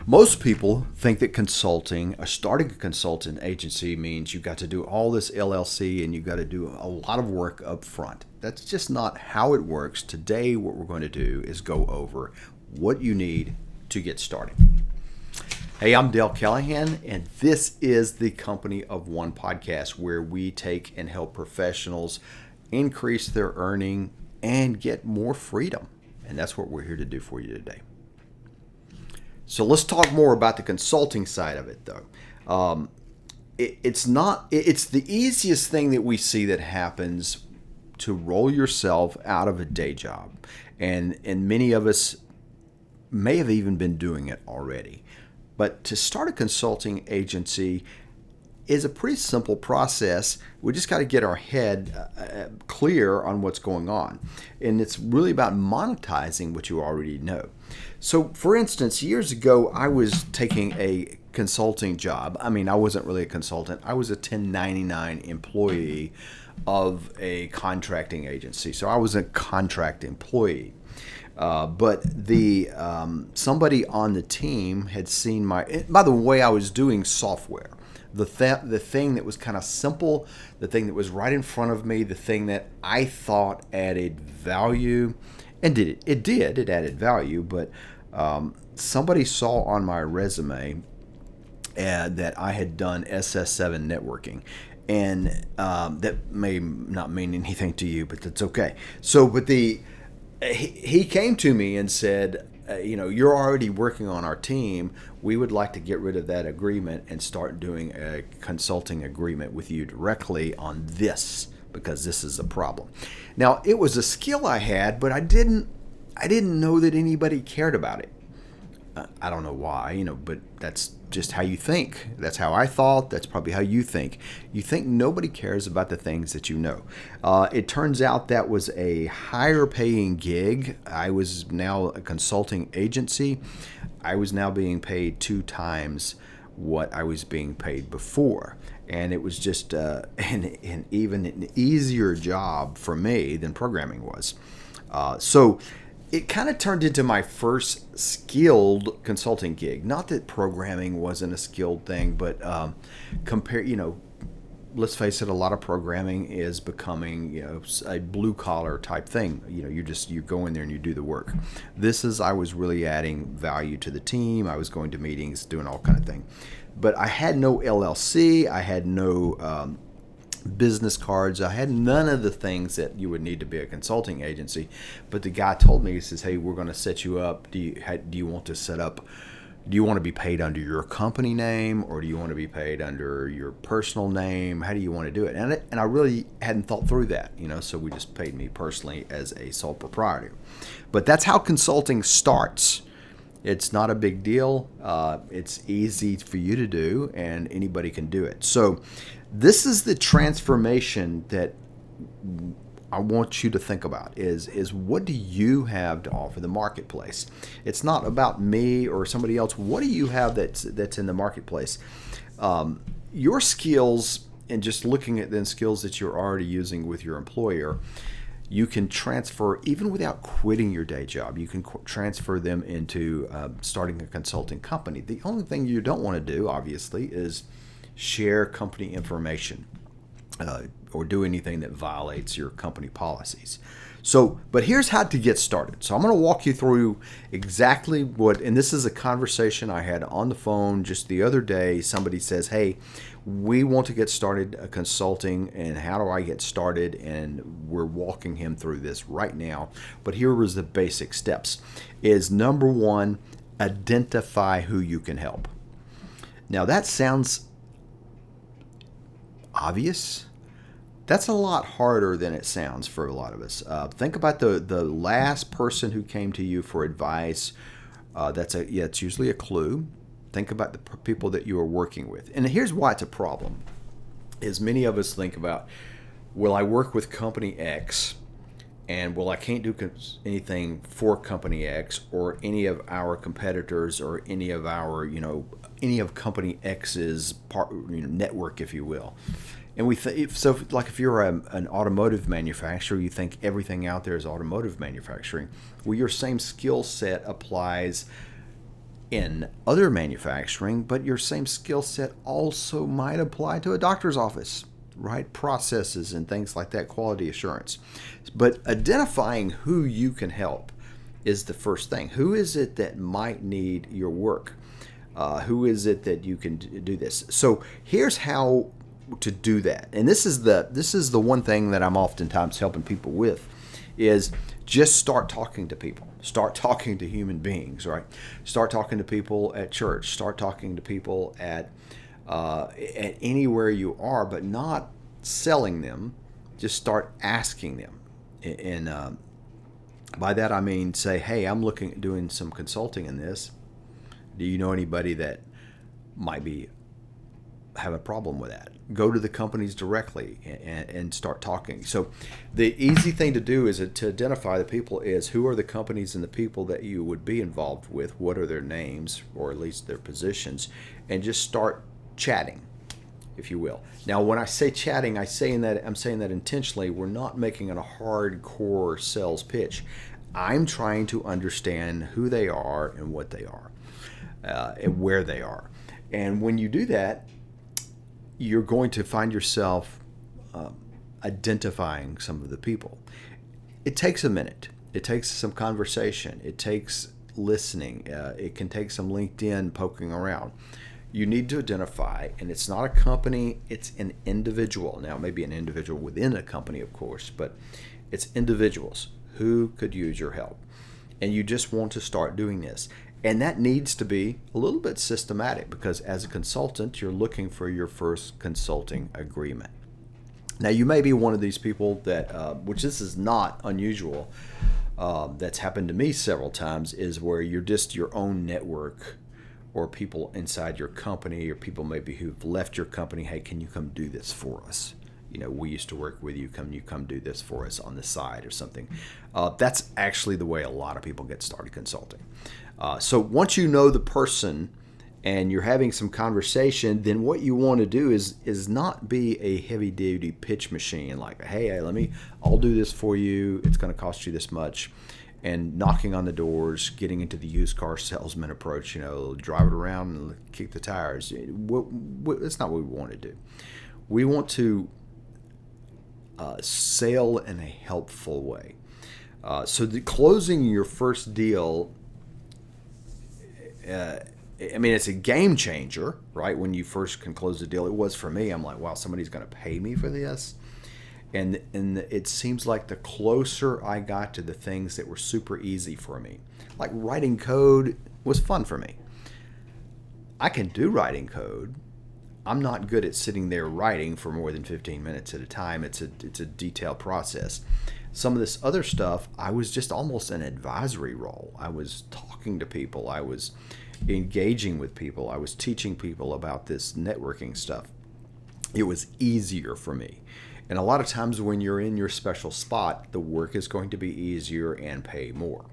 Most people think that consulting, or starting a consulting agency, means you've got to do all this LLC and you've got to do a lot of work up front. That's just not how it works. Today, what we're going to do is go over what you need to get started. Hey, I'm Dale Callahan, and this is the Company of One podcast, where we take and help professionals increase their earning and get more freedom. And that's what we're here to do for you today. So let's talk more about the consulting side of it, though. It's the easiest thing that we see that happens to roll yourself out of a day job. And many of us may have even been doing it already. But to start a consulting agency is a pretty simple process. We just got to get our head clear on what's going on. And it's really about monetizing what you already know. So, for instance, years ago, I was taking a consulting job. I mean, I wasn't really a consultant. I was a 1099 employee of a contracting agency. So I was a contract employee. But somebody on the team had seen by the way, I was doing software. The thing that was kind of simple, the thing that was right in front of me, the thing that I thought added value, and it added value, but somebody saw on my resume that I had done SS7 networking. And that may not mean anything to you, but that's okay. So, but he came to me and said, you're already working on our team. We would like to get rid of that agreement and start doing a consulting agreement with you directly on this, because this is a problem. Now, it was a skill I had, but I didn't know that anybody cared about it. I don't know why, but that's just how you think. That's how I thought. That's probably how you think. You think nobody cares about the things that you know. It turns out that was a higher paying gig. I was now a consulting agency. I was now being paid 2 times what I was being paid before. And it was just an even easier job for me than programming was. So it kind of turned into my first skilled consulting gig. Not that programming wasn't a skilled thing, but let's face it, a lot of programming is becoming, a blue collar type thing. You go in there and you do the work. I was really adding value to the team. I was going to meetings, doing all kind of thing. But I had no LLC. I had no business cards. I had none of the things that you would need to be a consulting agency. But the guy told me, he says, "Hey, we're going to set you up. Do you want to be paid under your company name, or do you want to be paid under your personal name? How do you want to do it?" And I really hadn't thought through that, so we just paid me personally as a sole proprietor. But that's how consulting starts. It's not a big deal. It's easy for you to do, and anybody can do it. So this is the transformation that I want you to think about is what do you have to offer the marketplace? It's not about me or somebody else. What do you have that's in the marketplace? Your skills, and just looking at the skills that you're already using with your employer, you can transfer even without quitting your day job. You can transfer them into starting a consulting company. The only thing you don't want to do, obviously, is share company information or do anything that violates your company policies. So, but here's how to get started. So I'm going to walk you through exactly and this is a conversation I had on the phone just the other day. Somebody says, "Hey, we want to get started consulting, and how do I get started?" And we're walking him through this right now. But here was the basic steps. Is number 1, identify who you can help. Now that sounds obvious. That's a lot harder than it sounds for a lot of us. Think about the last person who came to you for advice. It's usually a clue. Think about the people that you are working with. And here's why it's a problem. Is many of us think about, well, I work with company X, and well, I can't do anything for company X or any of our competitors or any of our, any of company X's network, if you will. And if you're an automotive manufacturer, you think everything out there is automotive manufacturing. Well, your same skill set applies in other manufacturing, but your same skill set also might apply to a doctor's office, right? Processes and things like that, quality assurance. But identifying who you can help is the first thing. Who is it that might need your work? Who is it that you can do this? So here's how to do that. And this is the one thing that I'm oftentimes helping people with is just start talking to people. Start talking to human beings, right? Start talking to people at church. Start talking to people at anywhere you are, but not selling them. Just start asking them. And by that I mean say, hey, I'm looking at doing some consulting in this. Do you know anybody that might be have a problem with that? Go to the companies directly and start talking. So the easy thing to do is to identify the people is who are the companies and the people that you would be involved with, what are their names or at least their positions, and just start chatting, if you will. Now when I say chatting, I'm saying that intentionally. We're not making it a hardcore sales pitch. I'm trying to understand who they are and what they are. And where they are. And when you do that, you're going to find yourself identifying some of the people. It takes a minute. It takes some conversation. It takes listening. It can take some LinkedIn poking around. You need to identify, and it's not a company, it's an individual. Now, maybe an individual within a company, of course, but it's individuals who could use your help. And you just want to start doing this. And that needs to be a little bit systematic because as a consultant, you're looking for your first consulting agreement. Now, you may be one of these people that, which this is not unusual, that's happened to me several times, is where you're just your own network or people inside your company or people maybe who've left your company. Hey, can you come do this for us? You know, we used to work with you. Can you come do this for us on the side or something? That's actually the way a lot of people get started consulting. So once you know the person and you're having some conversation, then what you want to do is not be a heavy-duty pitch machine like, hey, I'll do this for you. It's going to cost you this much. And knocking on the doors, getting into the used car salesman approach, drive it around and kick the tires. That's not what we want to do. We want to sell in a helpful way. So closing your first deal, it's a game changer, right? When you first can close a deal, it was for me. I'm like, wow, somebody's going to pay me for this. And it seems like the closer I got to the things that were super easy for me, like writing code was fun for me. I can do writing code. I'm not good at sitting there writing for more than 15 minutes at a time. It's a detailed process. Some of this other stuff, I was just almost an advisory role. I was talking to people. I was engaging with people. I was teaching people about this networking stuff. It was easier for me. And a lot of times when you're in your special spot, the work is going to be easier and pay more.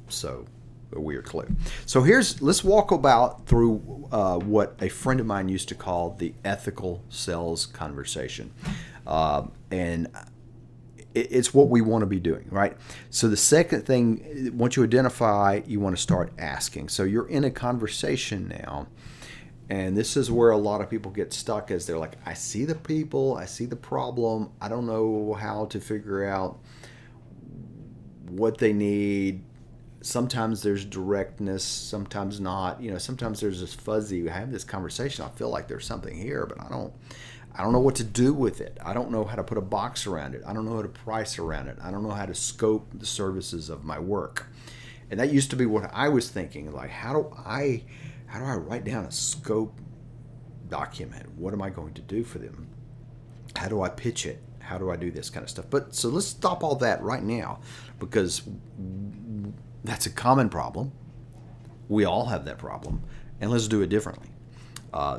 So a weird clue. So let's walk through what a friend of mine used to call the ethical sales conversation. And it's what we want to be doing, right? So the second thing, once you identify, you want to start asking. So you're in a conversation now, and this is where a lot of people get stuck as they're like, I see the people, I see the problem, I don't know how to figure out what they need. Sometimes there's directness, sometimes not. Sometimes there's this fuzzy, I have this conversation, I feel like there's something here, but I don't know what to do with it. I don't know how to put a box around it. I don't know how to price around it. I don't know how to scope the services of my work. And that used to be what I was thinking, like, how do I write down a scope document? What am I going to do for them? How do I pitch it? How do I do this kind of stuff? But so let's stop all that right now, because that's a common problem. We all have that problem, and let's do it differently.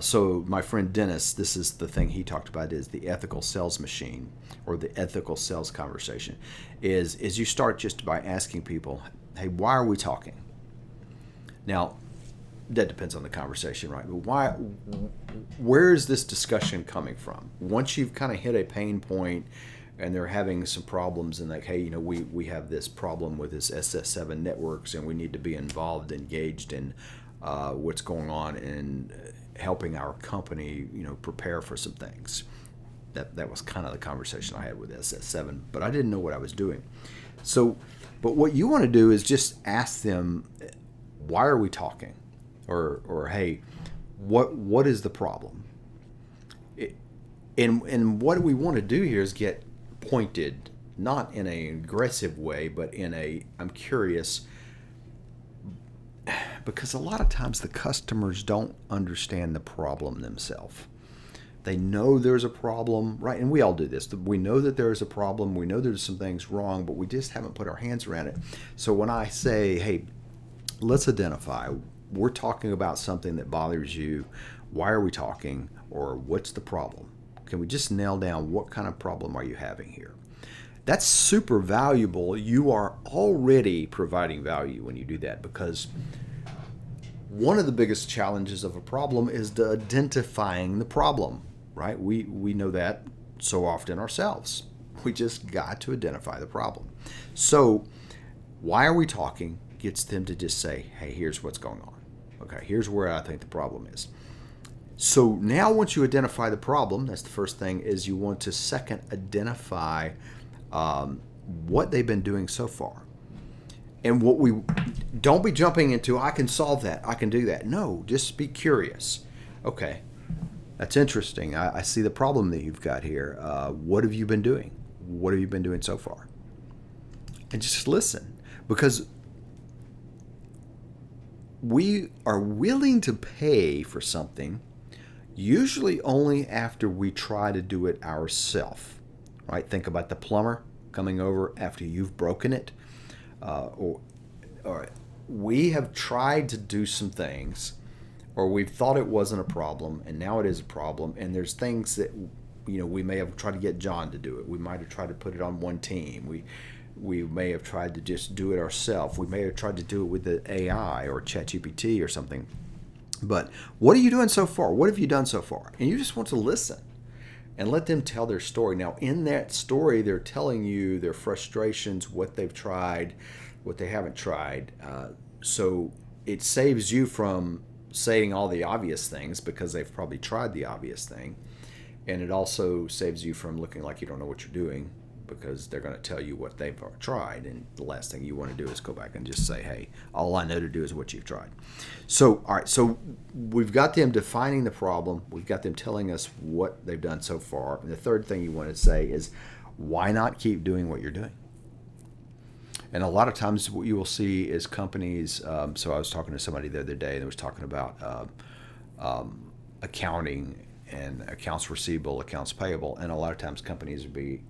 So my friend Dennis, this is the thing he talked about, is the ethical sales machine, or the ethical sales conversation, is you start just by asking people, hey, why are we talking? Now, that depends on the conversation, right? But where is this discussion coming from? Once you've kind of hit a pain point and they're having some problems and like, hey, we have this problem with this SS7 networks and we need to be engaged in what's going on in helping our company, prepare for some things. That was kind of the conversation I had with SS7, but I didn't know what I was doing. So, but what you want to do is just ask them, why are we talking? Or hey, what is the problem? And what we want to do here is get pointed, not in an aggressive way, but in I'm curious, because a lot of times the customers don't understand the problem themselves. They know there's a problem, right? And we all do this. We know that there is a problem. We know there's some things wrong, but we just haven't put our hands around it. So when I say, hey, let's identify, we're talking about something that bothers you. Why are we talking? Or what's the problem? Can we just nail down what kind of problem are you having here? That's super valuable. You are already providing value when you do that, because one of the biggest challenges of a problem is the identifying the problem, right? We know that so often ourselves. We just got to identify the problem. So why are we talking gets them to just say, hey, here's what's going on. Okay, here's where I think the problem is. So now once you identify the problem, that's the first thing, is you want to second identify what they've been doing so far. And what we don't be jumping into, I can solve that, I can do that. No, just be curious. Okay, that's interesting. I see the problem that you've got here. What have you been doing? What have you been doing so far? And just listen, because we are willing to pay for something usually only after we try to do it ourselves, right? Think about the plumber coming over after you've broken it. Or we have tried to do some things, or we've thought it wasn't a problem, and now it is a problem. And there's things that, we may have tried to get John to do it. We might have tried to put it on one team. We may have tried to just do it ourselves. We may have tried to do it with the AI or ChatGPT or something. But what are you doing so far? What have you done so far? And you just want to listen and let them tell their story. Now, in that story, they're telling you their frustrations, what they've tried, what they haven't tried. So it saves you from saying all the obvious things, because they've probably tried the obvious thing. And it also saves you from looking like you don't know what you're doing, because they're going to tell you what they've tried. And the last thing you want to do is go back and just say, hey, all I know to do is what you've tried. So, all right, so we've got them defining the problem. We've got them telling us what they've done so far. And the third thing you want to say is, why not keep doing what you're doing? And a lot of times what you will see is companies, so I was talking to somebody the other day, and they was talking about accounting and accounts receivable, accounts payable. And a lot of times companies would be,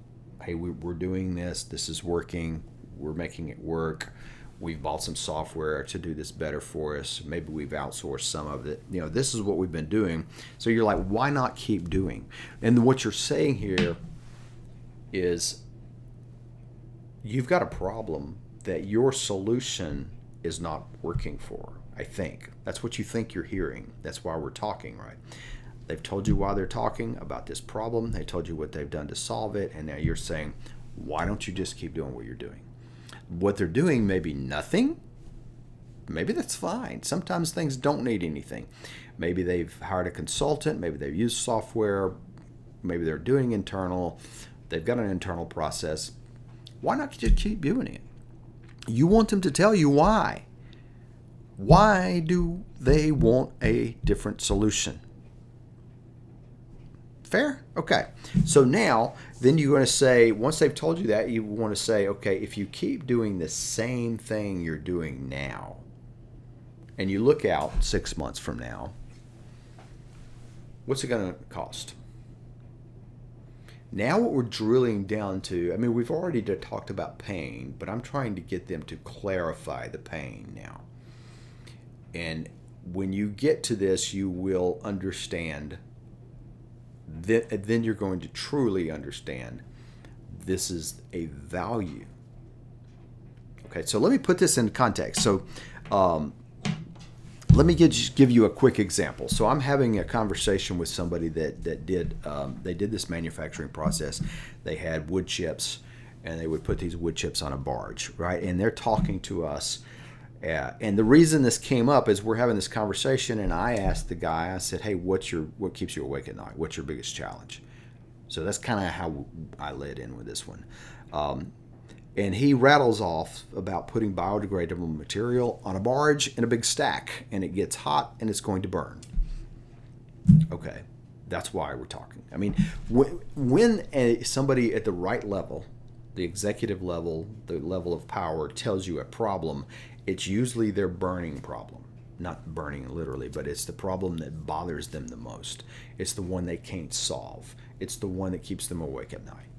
hey, we're doing this. This is working. We're making it work. We've bought some software to do this better for us. Maybe we've outsourced some of it. This is what we've been doing. So you're like, why not keep doing? And what you're saying here is, you've got a problem that your solution is not working for, I think. That's what you think you're hearing. That's why we're talking, right? They've told you why they're talking about this problem. They told you what they've done to solve it. And now you're saying, why don't you just keep doing what you're doing? What they're doing may be nothing. Maybe that's fine. Sometimes things don't need anything. Maybe they've hired a consultant. Maybe they've used software. Maybe they're doing internal. They've got an internal process. Why not just keep doing it? You want them to tell you why. Why do they want a different solution? Fair? Okay. So now, then you're going to say, once they've told you that, you want to say, okay, if you keep doing the same thing you're doing now, and you look out 6 months from now, what's it going to cost? Now what we're drilling down to, I mean, we've already talked about pain, but I'm trying to get them to clarify the pain now. And when you get to this, you will understand. Then you're going to truly understand this is a value. Okay, so let me put this in context. So let me give you a quick example. So I'm having a conversation with somebody that did they did this manufacturing process. They had wood chips, and they would put these wood chips on a barge, right? And they're talking to us, Yeah, and the reason this came up is we're having this conversation, and I asked the guy. I said, "Hey, what keeps you awake at night? What's your biggest challenge?" So that's kind of how I led in with this one. Um, and he rattles off about putting biodegradable material on a barge in a big stack, and it gets hot and it's going to burn. Okay, that's why we're talking. I mean, when somebody at the right level, the executive level, the level of power, tells you a problem, it's usually their burning problem. Not burning literally, but it's the problem that bothers them the most. It's the one they can't solve. It's the one that keeps them awake at night.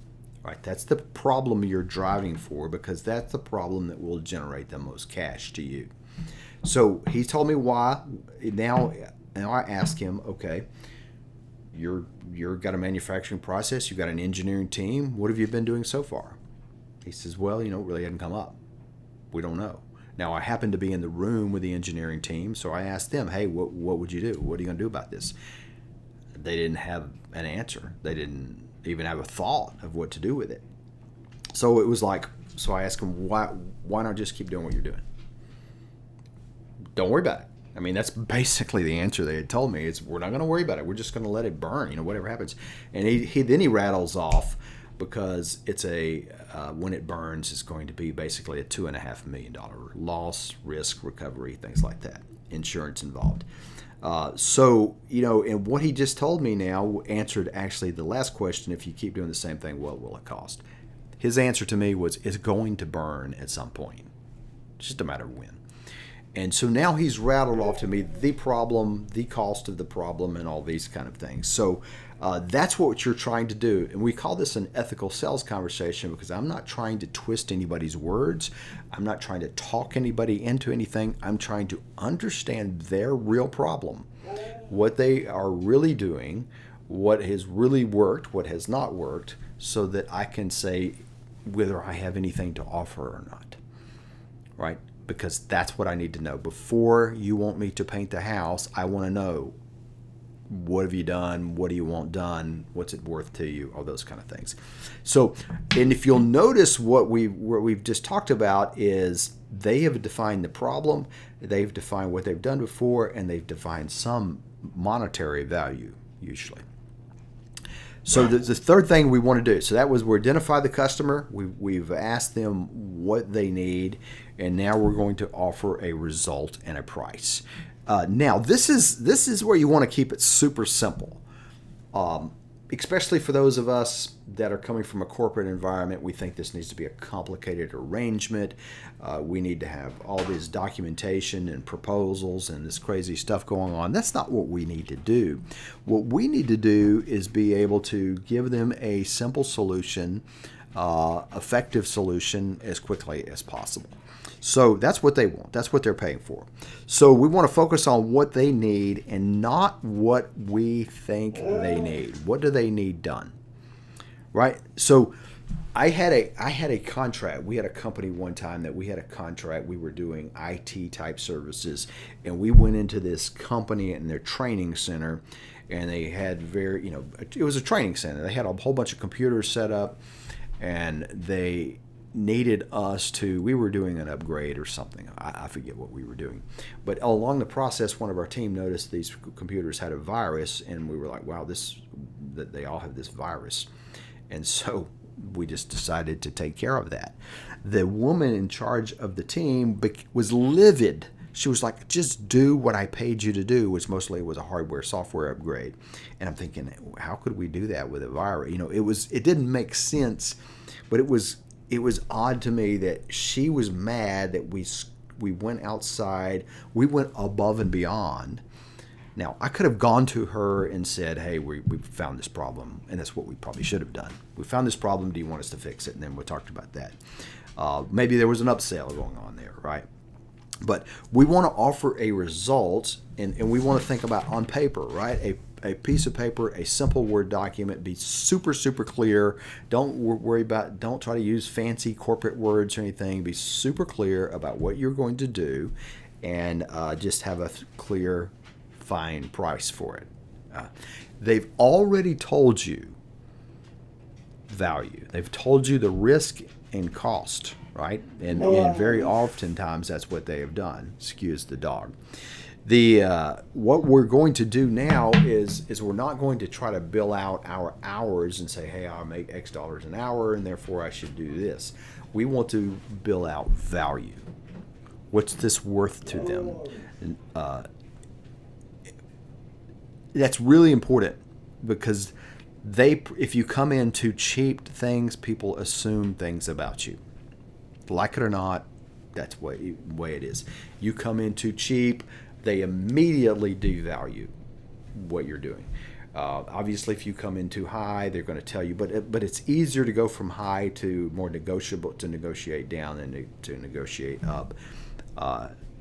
Right? That's the problem you're driving for, because that's the problem that will generate the most cash to you. So he told me why. Now I ask him, okay, you're got a manufacturing process, you've got an engineering team. What have you been doing so far? He says, well, it really hadn't come up. We don't know. Now, I happened to be in the room with the engineering team, so I asked them, hey, what would you do? What are you going to do about this? They didn't have an answer. They didn't even have a thought of what to do with it. So it was like, so I asked them, why not just keep doing what you're doing? Don't worry about it. I mean, that's basically the answer they had told me. It's, we're not going to worry about it. We're just going to let it burn, whatever happens. And he rattles off, because it's when it burns, it's going to be basically a $2.5 million loss, risk, recovery, things like that, insurance involved. And what he just told me now answered actually the last question. If you keep doing the same thing, what will it cost? His answer to me was, it's going to burn at some point. It's just a matter of when. And so now he's rattled off to me the problem, the cost of the problem, and all these kind of things. So that's what you're trying to do. And we call this an ethical sales conversation, because I'm not trying to twist anybody's words. I'm not trying to talk anybody into anything. I'm trying to understand their real problem, what they are really doing, what has really worked, what has not worked, so that I can say whether I have anything to offer or not. Right? Because that's what I need to know. Before you want me to paint the house, I want to know, what have you done? What do you want done? What's it worth to you? All those kind of things. So, and if you'll notice what we've just talked about is they have defined the problem, they've defined what they've done before, and they've defined some monetary value usually. So the third thing we want to do, so that was, we identify the customer, we've asked them what they need, and now we're going to offer a result and a price. Now this is where you want to keep it super simple, especially for those of us that are coming from a corporate environment. We think this needs to be a complicated arrangement. We need to have all this documentation and proposals and this crazy stuff going on. That's not what we need to do. What we need to do is be able to give them a simple solution, effective solution as quickly as possible. So that's what they want. That's what they're paying for. So we want to focus on what they need and not what we think they need. What do they need done? Right? So I had a contract. We had a company one time that we had a contract. We were doing IT type services, and we went into this company in their training center, and they had it was a training center. They had a whole bunch of computers set up, and they needed us to, we were doing an upgrade or something. I forget what we were doing. But along the process, one of our team noticed these computers had a virus, and we were like, wow, that they all have this virus. And so we just decided to take care of that. The woman in charge of the team was livid. She was like, just do what I paid you to do, which mostly was a hardware software upgrade. And I'm thinking, how could we do that with a virus? It didn't make sense, but it was odd to me that she was mad that we went outside, we went above and beyond. Now, I could have gone to her and said, hey, we found this problem, and that's what we probably should have done. We found this problem, do you want us to fix it? And then we talked about that. Maybe there was an upsell going on there, right? But we want to offer a result, and we want to think about on paper, right? A piece of paper, a simple Word document, be super, super clear. Don't try to use fancy corporate words or anything. Be super clear about what you're going to do, and just have a clear, fine price for it. They've already told you value. They've told you the risk and cost, right? And very oftentimes that's what they have done. Excuse the dog. The what we're going to do now is we're not going to try to bill out our hours and say, hey, I'll make X dollars an hour and therefore I should do this. We want to bill out value. What's this worth to them? That's really important because if you come in too cheap things, people assume things about you. Like it or not, that's the way it is. You come in too cheap, they immediately devalue what you're doing. Obviously, if you come in too high, they're going to tell you. But it's easier to go from high to more negotiable, to negotiate down than to negotiate up.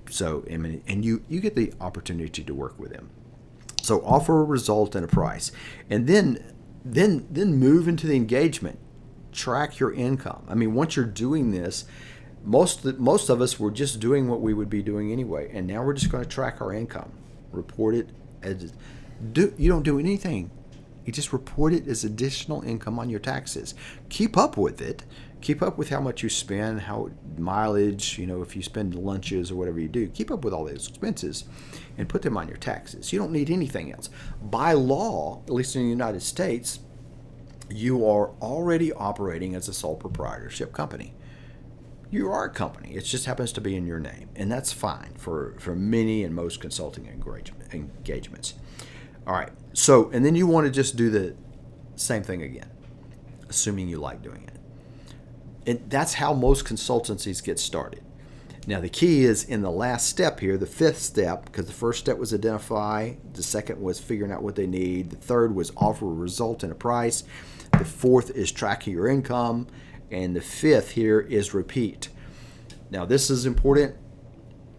So, I mean, and you get the opportunity to work with them. So offer a result and a price, and then move into the engagement. Track your income. I mean, once you're doing this, most of us were just doing what we would be doing anyway, and now we're just going to track our income, report it as you don't do anything. You just report it as additional income on your taxes. Keep up with it. Keep up with how much you spend, how mileage, if you spend lunches or whatever you do. Keep up with all those expenses and put them on your taxes. You don't need anything else. By law, at least in the United States, you are already operating as a sole proprietorship company. You are a company. It just happens to be in your name, and that's fine for many and most consulting engagements. All right. So, and then you want to just do the same thing again, assuming you like doing it. And that's how most consultancies get started. Now, the key is in the last step here, the fifth step, because the first step was identify, the second was figuring out what they need, the third was offer a result and a price, the fourth is tracking your income, and the fifth here is repeat. Now, this is important,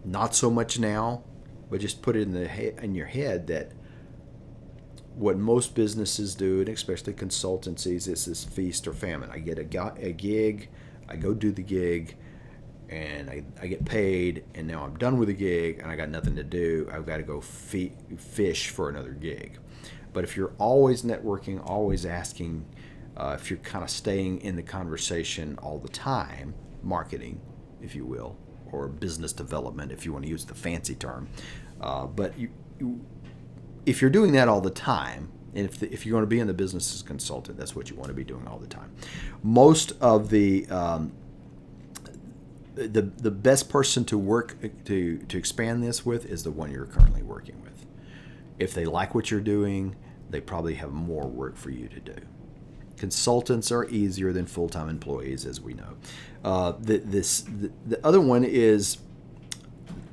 not so much now, but just put it in your head that what most businesses do, and especially consultancies, is this feast or famine. I get a gig, I go do the gig, and I get paid, and now I'm done with the gig, and I got nothing to do. I've got to go fish for another gig. But if you're always networking, always asking, if you're kind of staying in the conversation all the time, marketing, if you will, or business development, if you want to use the fancy term, but if you're doing that all the time, and if you're going to be in the business as a consultant, that's what you want to be doing all the time. Most of the best person to work to expand this with is the one you're currently working with. If they like what you're doing, they probably have more work for you to do. Consultants are easier than full-time employees, as we know. The other one is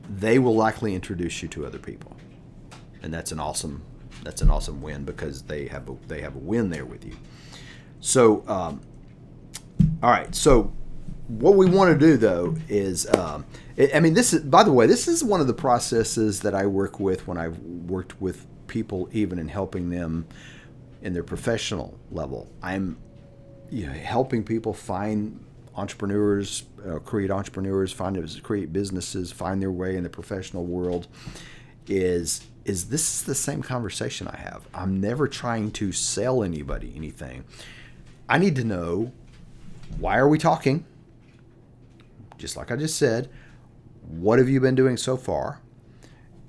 they will likely introduce you to other people. And that's an awesome win because they have a win there with you. So, all right. So, what we want to do though is, this is, by the way, this is one of the processes that I work with when I've worked with people, even in helping them in their professional level. I'm, helping people find entrepreneurs, create businesses, find their way in the professional world. Is this is the same conversation I have. I'm never trying to sell anybody anything. I need to know, why are we talking? Just like I just said, what have you been doing so far?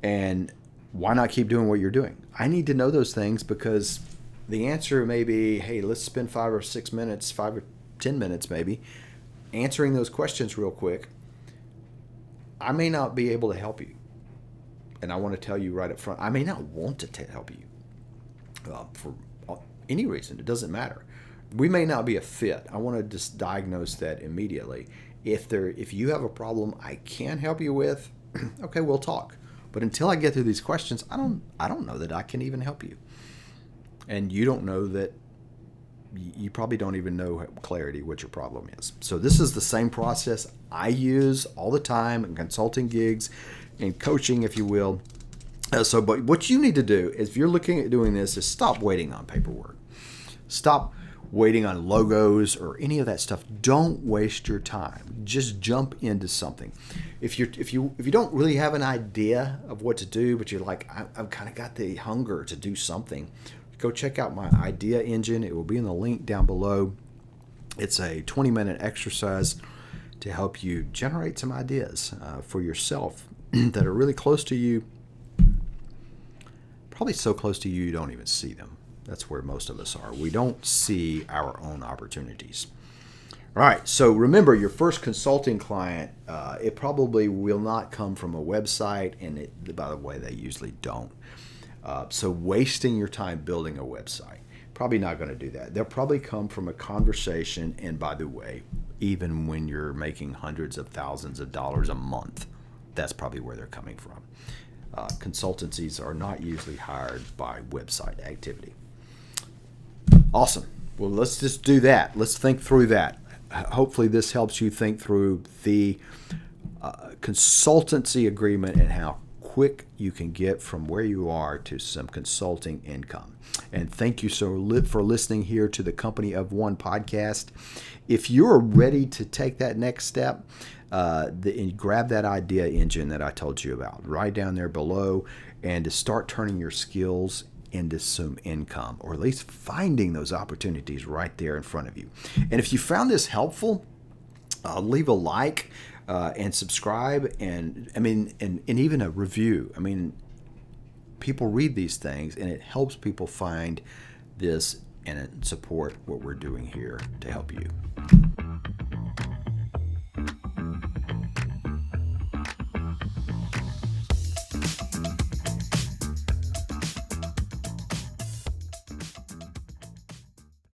And why not keep doing what you're doing? I need to know those things because the answer may be, hey, let's spend 5 or 10 minutes maybe, answering those questions real quick. I may not be able to help you. And I want to tell you right up front, I may not want to help you for any reason. It doesn't matter. We may not be a fit. I want to just diagnose that immediately. If you have a problem I can help you with, okay, we'll talk. But until I get through these questions, I don't know that I can even help you. And you don't know that. You probably don't even know clarity what your problem is. So this is the same process I use all the time in consulting gigs, in coaching, if you will. But what you need to do, if you're looking at doing this, is stop waiting on paperwork. Stop waiting on logos or any of that stuff. Don't waste your time. Just jump into something. If you don't really have an idea of what to do, but you're like, I've kind of got the hunger to do something, go check out my idea engine. It will be in the link down below. It's a 20-minute exercise to help you generate some ideas for yourself that are really close to you, probably so close to you don't even see them. That's where most of us are. We don't see our own opportunities. All right, so remember, your first consulting client, it probably will not come from a website, and by the way, they usually don't. So wasting your time building a website, probably not going to do that. They'll probably come from a conversation, and by the way, even when you're making hundreds of thousands of dollars a month, that's probably where they're coming from. Consultancies are not usually hired by website activity. Awesome. Well, let's just do that. Let's think through that. Hopefully this helps you think through the consultancy agreement and how quick you can get from where you are to some consulting income. And thank you for listening here to the Company of One podcast. If you're ready to take that next step, and grab that idea engine that I told you about right down there below, and to start turning your skills into some income, or at least finding those opportunities right there in front of you. And if you found this helpful, leave a like and subscribe, and even a review. People read these things, and it helps people find this and support what we're doing here to help you.